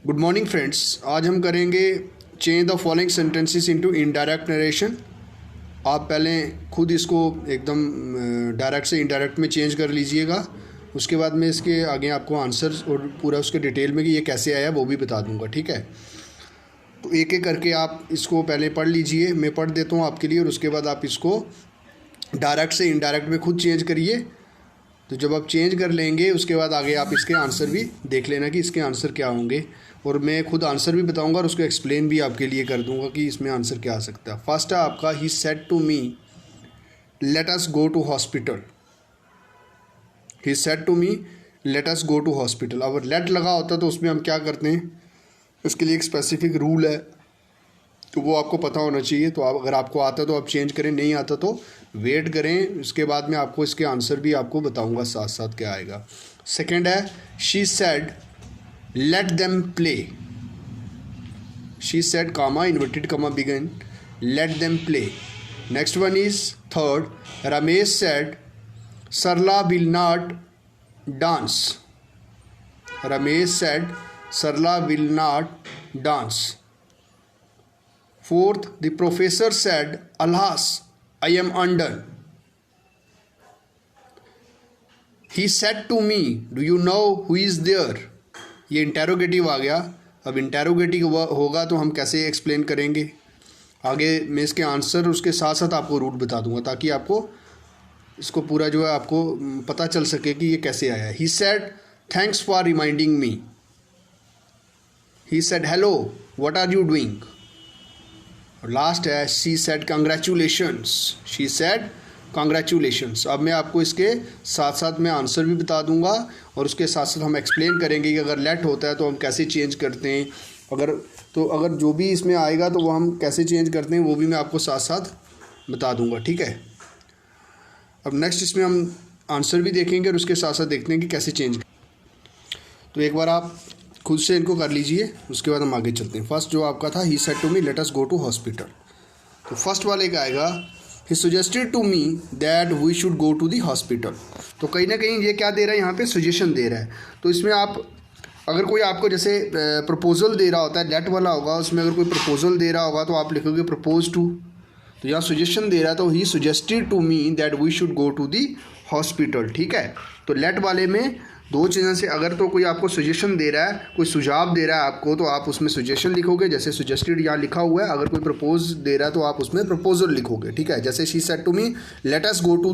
Good morning friends. आज हम करेंगे change the following sentences into indirect narration. आप पहले खुद इसको एकदम डायरेक्ट से इनडायरेक्ट में चेंज कर लीजिएगा। उसके बाद मैं इसके आगे आपको आंसर और पूरा उसके डिटेल में कि ये कैसे आया वो भी बता दूंगा, ठीक है। तो एक एक करके आप इसको पहले पढ़ लीजिए, मैं पढ़ देता हूँ आपके लिए, और उसके बाद आप इसको डायरेक्ट से इनडायरेक्ट में खुद चेंज करिए। तो जब आप चेंज कर लेंगे उसके बाद आगे आप इसके आंसर भी देख लेना कि इसके आंसर क्या होंगे, और मैं खुद आंसर भी बताऊंगा और उसको एक्सप्लेन भी आपके लिए कर दूंगा कि इसमें आंसर क्या आ सकता है। फर्स्ट है आपका, he said to me let us go to hospital. He said to me let us go to hospital. अगर लेट लगा होता तो उसमें हम क्या करते हैं, उसके लिए एक स्पेसिफिक रूल है, तो वो आपको पता होना चाहिए। तो आप अगर आपको आता तो आप चेंज करें, नहीं आता तो वेट करें। उसके बाद में आपको इसके आंसर भी आपको बताऊंगा साथ साथ क्या आएगा। सेकंड है, she said let them play. She said comma inverted comma begin let them play. Next one is third, Ramesh said Sarla will not dance. Ramesh said Sarla will not dance. Fourth, the professor said, alas, I am undone. He said to me, do you know who is there? ये interrogative आ गया। अब interrogative होगा तो हम कैसे explain करेंगे आगे। मैं इसके आंसर उसके साथ साथ आपको रूट बता दूंगा ताकि आपको इसको पूरा जो है आपको पता चल सके कि ये कैसे आया। He said, thanks for reminding me. He said, hello, what are you doing? और लास्ट है, she said congratulations. She said congratulations. अब मैं आपको इसके साथ साथ मैं आंसर भी बता दूंगा और उसके साथ साथ हम एक्सप्लेन करेंगे कि अगर लेट होता है तो हम कैसे चेंज करते हैं। अगर जो भी इसमें आएगा तो वो हम कैसे चेंज करते हैं वो भी मैं आपको साथ साथ बता दूंगा, ठीक है। अब नेक्स्ट इसमें हम आंसर भी देखेंगे और उसके साथ साथ देखते हैं कि कैसे चेंज। तो एक बार आप खुद से इनको कर लीजिए, उसके बाद हम आगे चलते हैं। फर्स्ट जो आपका था, he said to me let us go to hospital. तो फर्स्ट वाले का आएगा, he suggested to me that we should go to the hospital. तो कहीं ना कहीं ये क्या दे रहा है, यहाँ पे सजेशन दे रहा है। तो इसमें आप अगर कोई आपको जैसे प्रपोजल दे रहा होता है, लेट वाला होगा, उसमें अगर कोई प्रपोजल दे रहा होगा तो आप लिखोगे प्रपोज टू। तो यहाँ सजेशन दे रहा है तो he suggested to me that we should go to the hospital, ठीक है। तो लेट वाले में दो चीज़ों से, अगर तो कोई आपको सजेशन दे रहा है, कोई सुझाव दे रहा है आपको, तो आप उसमें सजेशन लिखोगे, जैसे सजेस्टेड यहाँ लिखा हुआ है। अगर कोई प्रपोज दे रहा है तो आप उसमें प्रपोजल लिखोगे, ठीक है। जैसे she said to me let us go to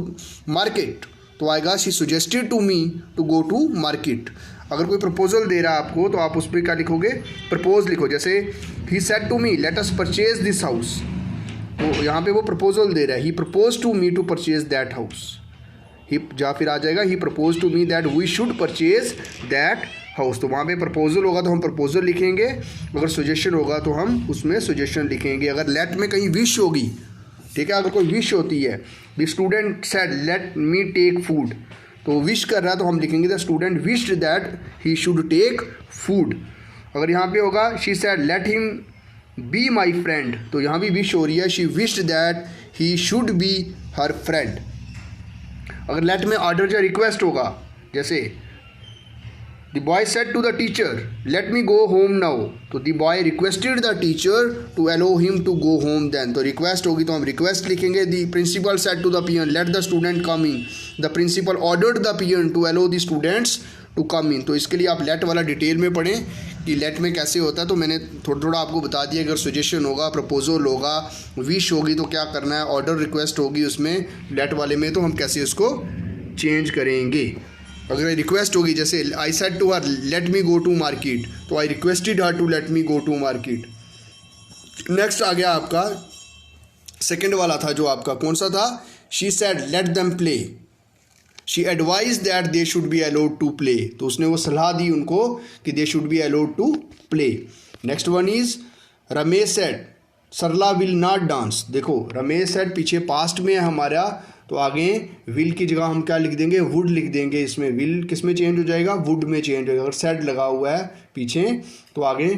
market, तो आएगा she suggested to me to go to market. अगर कोई प्रपोजल दे रहा है आपको तो आप उस पर क्या लिखोगे, प्रपोज लिखो। जैसे ही said to me let us purchase this house, तो यहाँ पे वो प्रपोजल दे रहा है, he propose to me to purchase that house. या फिर आ जाएगा, he propose to me that we should purchase that house. तो वहाँ पे प्रपोजल होगा तो हम प्रपोजल लिखेंगे, अगर सजेशन होगा तो हम उसमें सजेशन लिखेंगे। अगर लेट में कहीं विश होगी, ठीक है, अगर कोई विश होती है, the student said let me take food, तो विश कर रहा है तो हम लिखेंगे the student wished that he should take food. अगर यहाँ पे होगा, she said let him be my friend, तो यहाँ भी विश हो रही है, she wished that he should be her friend. अगर लेट में ऑर्डर या रिक्वेस्ट होगा, जैसे the boy said to the teacher let me go home now, तो the boy requested the teacher to allow him to go home then, तो request होगी तो हम रिक्वेस्ट लिखेंगे। The principal said to the peon let the student come in, the principal ordered the peon to allow the students to come in. तो इसके लिए आप late वाला डिटेल में पढ़ें कि लेट में कैसे होता है। तो मैंने थोड़ा थोड़ा आपको बता दिया। अगर सजेशन होगा, प्रपोजल होगा, विश होगी तो क्या करना है, ऑर्डर रिक्वेस्ट होगी उसमें लेट वाले में, तो हम कैसे उसको चेंज करेंगे। अगर रिक्वेस्ट होगी, जैसे I said to her let me go to market, तो I requested her to let me go to market. Next आ गया आपका सेकेंड वाला था, जो आपका कौन सा था, she said let them play, she advise that they should be allowed to play, तो उसने वो सलाह दी उनको कि they should be allowed to play. Next one is Ramesh said Sarla will not dance. देखो रमेश सेड पीछे पास्ट में है हमारा, तो आगे विल की जगह हम क्या लिख देंगे, वुड लिख देंगे। इसमें विल किस में चेंज हो जाएगा, वुड में चेंज हो जाएगा। अगर सेड लगा हुआ है पीछे तो आगे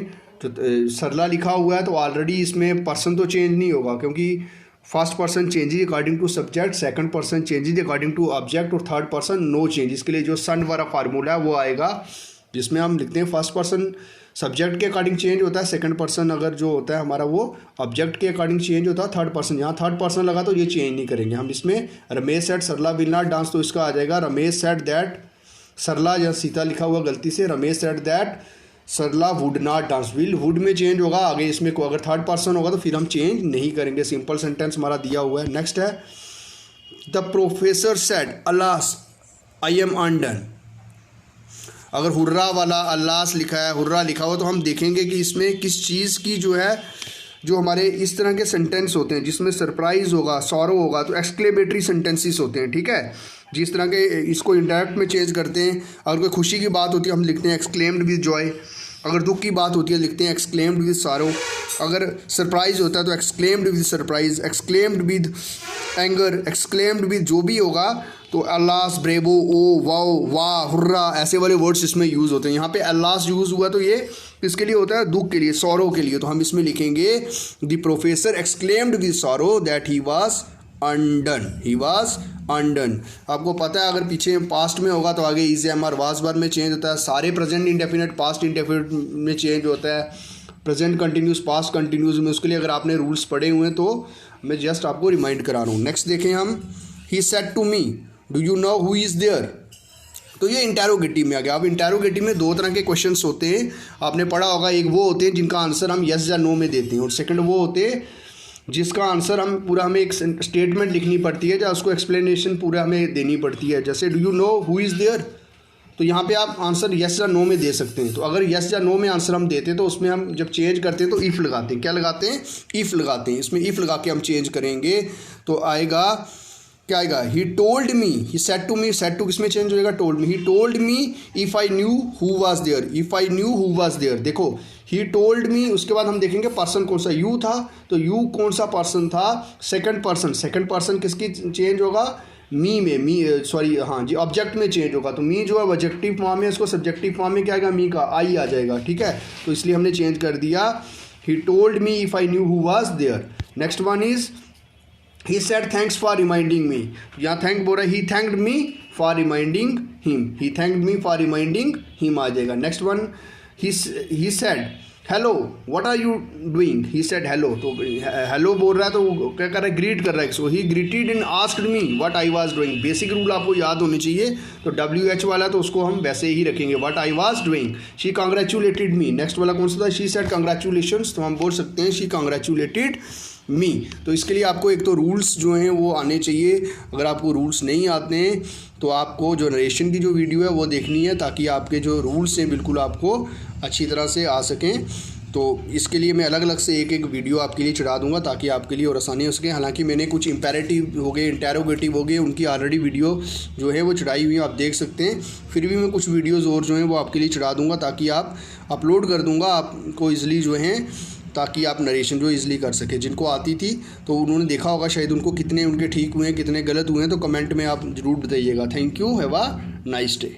तो सरला लिखा हुआ है तो ऑलरेडी इसमें पर्सन तो चेंज नहीं होगा, क्योंकि first person changes according to subject, second person changes according to object, और थर्ड पर्सन नो चेंज। इसके लिए जो सन वाला फार्मूला है वो आएगा जिसमें हम लिखते हैं फर्स्ट पर्सन सब्जेक्ट के अकॉर्डिंग चेंज होता है, सेकंड पर्सन अगर जो होता है हमारा वो ऑब्जेक्ट के अकॉर्डिंग चेंज होता है, थर्ड पर्सन यहाँ थर्ड पर्सन लगा तो ये चेंज नहीं करेंगे हम। इसमें Ramesh said Sarla will not dance, तो इसका आ जाएगा रमेश सेड दैट सरला, या सीता लिखा हुआ गलती से, Ramesh said that Sarla would not dance, will would में चेंज होगा आगे, इसमें को अगर थर्ड पर्सन होगा तो फिर हम चेंज नहीं करेंगे। सिंपल सेंटेंस हमारा दिया हुआ है। नेक्स्ट है the professor said alas I am undone. अगर हुर्रा वाला अल्लास लिखा है, हुर्रा लिखा हो, तो हम देखेंगे कि इसमें किस चीज़ की जो है, जो हमारे इस तरह के सेंटेंस होते हैं जिसमें सरप्राइज होगा, सॉरो होगा, तो एक्सक्लेमेटरी सेंटेंसेस होते हैं, ठीक है। जिस तरह के इसको इंडायरेक्ट में चेंज करते हैं, अगर कोई खुशी की बात होती है हम लिखते हैं एक्सक्लेम्ड विद जॉय, अगर दुख की बात होती है लिखते हैं एक्सक्लेम्ड विद सारो, अगर सरप्राइज होता है तो exclaimed with surprise, exclaimed with anger, exclaimed with जो भी होगा, तो अल्लास, ब्रेवो, ओ, वाओ, वाह, हुर्रा, ऐसे वाले वर्ड्स इसमें यूज़ होते हैं। यहाँ पे अल्लास यूज़ हुआ तो ये किसके लिए होता है, दुख के लिए, सॉरो के लिए, तो हम इसमें लिखेंगे the professor exclaimed with sorrow that he was undone, he was undone. आपको पता है अगर पीछे पास्ट में होगा तो आगे इज एम आर वाज बार में चेंज होता है, सारे प्रेजेंट इंडेफिनिट पास्ट इंडेफिनिट में चेंज होता है, प्रेजेंट कंटिन्यूस पास्ट कंटिन्यूस में। उसके लिए अगर आपने रूल्स पढ़े हुए हैं तो मैं जस्ट आपको रिमाइंड करा रहा हूँ। नेक्स्ट देखें हम, he said to me do you know who is there, तो ये इंटेरोगेटिव में आ गया। अब इंटेरोगेटिव में दो तरह के क्वेश्चंस होते हैं, आपने पढ़ा होगा, एक वो होते हैं जिनका आंसर हम यस या नो में देते हैं, और सेकंड वो होते हैं जिसका आंसर हम पूरा, हमें एक स्टेटमेंट लिखनी पड़ती है या उसको एक्सप्लेनेशन पूरा हमें देनी पड़ती है। जैसे do you know who is there, तो यहाँ पे आप आंसर यस या नो में दे सकते हैं। तो अगर यस या नो में आंसर हम देते हैं तो उसमें हम जब चेंज करते हैं तो इफ़ लगाते हैं, क्या लगाते हैं, इफ़ लगाते हैं। इसमें इफ़ लगा के हम चेंज करेंगे तो आएगा, क्या आएगा, he told me, he said to me, said to किसमें चेंज होएगा, told me, he told me if I knew who was there, if I knew who was there. देखो ही टोल्ड मी, उसके बाद हम देखेंगे पर्सन कौन सा, यू था, तो यू कौन सा पर्सन था, सेकंड पर्सन, सेकंड पर्सन किसकी चेंज होगा, मी में, मी सॉरी हाँ जी, ऑब्जेक्ट में चेंज होगा। तो मी जो है ऑब्जेक्टिव फॉर्म में, इसको सब्जेक्टिव फॉर्म में क्या आएगा, मी का आई आ जाएगा, ठीक है। तो इसलिए हमने चेंज कर दिया, he told me if I knew who was there. Next one is he said thanks for reminding me, यहाँ थैंक बोल रहा है, he thanked me for reminding him, he thanked me for reminding him आ जाएगा। Next one, he said hello what are you doing, he said hello, तो hello बोल रहा है तो क्या कर रहा है, ग्रीट कर रहा है, so he greeted and asked me what I was doing। Basic rule आपको याद होने चाहिए, तो WH वाला तो उसको हम वैसे ही रखेंगे, what I was doing। she congratulated me, next वाला कौन सा था, she said congratulations, तो हम बोल सकते हैं she congratulated मी। तो इसके लिए आपको एक तो रूल्स जो हैं वो आने चाहिए, अगर आपको रूल्स नहीं आते हैं तो आपको जो नरेशन की जो वीडियो है वो देखनी है, ताकि आपके जो रूल्स हैं बिल्कुल आपको अच्छी तरह से आ सकें। तो इसके लिए मैं अलग अलग से एक एक वीडियो आपके लिए चढ़ा दूंगा ताकि आपके लिए और आसानी हो सके। हालांकि मैंने कुछ इम्पेरेटिव हो गए, इंटेरोगेटिव हो गए, उनकी ऑलरेडी वीडियो जो है वो चढ़ाई हुई है, आप देख सकते हैं। फिर भी मैं कुछ वीडियोज़ और जो हैं वो आपके लिए चढ़ा दूँगा, ताकि आप अपलोड कर दूँगा आपको ईज़िली जो हैं, ताकि आप नरेशन जो इजीली कर सके। जिनको आती थी तो उन्होंने देखा होगा शायद, उनको कितने उनके ठीक हुए हैं, कितने गलत हुए हैं, तो कमेंट में आप ज़रूर बताइएगा। Thank you, have a nice day.